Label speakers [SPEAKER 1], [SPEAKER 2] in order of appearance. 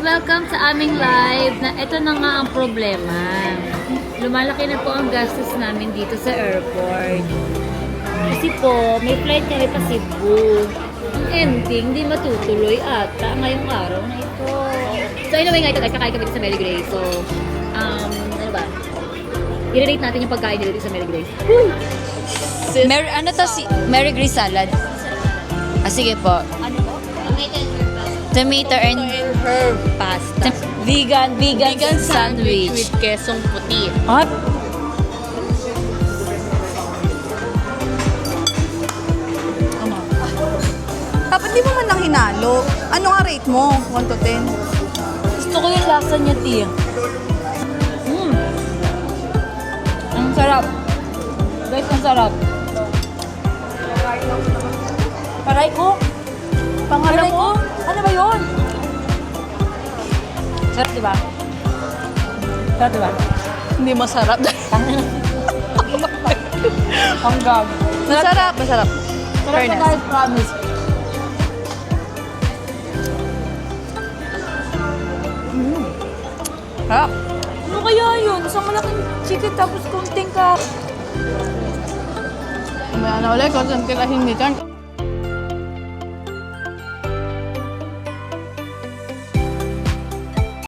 [SPEAKER 1] welcome sa aming live na ito na nga ang problema. Lumalaki na po ang gastos namin dito sa airport. Kasi po, may flight kami pa Cebu. Ang ending, di matutuloy ata ngayong araw na ito. So anyway nga ito guys, kakain kami dito sa Mary Grace. So, ano ba? I-relate natin yung pagkain dito sa Mary Grace.
[SPEAKER 2] Mary Grace salad. Ah, sige po.
[SPEAKER 1] Ano po?
[SPEAKER 2] Tomato and
[SPEAKER 3] herb pasta.
[SPEAKER 2] Vegan sandwich.
[SPEAKER 3] With kesong puti.
[SPEAKER 2] What?
[SPEAKER 4] Dapat di mo man lang hinalo. Ano nga rate mo? 1 to 10?
[SPEAKER 2] Gusto ko yung lasa niya, Tia. Ang sarap. Guys, ang sarap. Paray ko. Pangalan ko. Ano ba yun? Sarap, diba? Sarap, diba?
[SPEAKER 4] Hindi masarap.
[SPEAKER 2] Ang gag.
[SPEAKER 4] Masarap.
[SPEAKER 2] Sarap na
[SPEAKER 4] Fairness.
[SPEAKER 2] guys, promise.
[SPEAKER 4] Sarap.
[SPEAKER 2] Ano kaya yun? Isang malaking chicken tapos konting ka.
[SPEAKER 4] May ano ulit, konsantilahin ni Chan.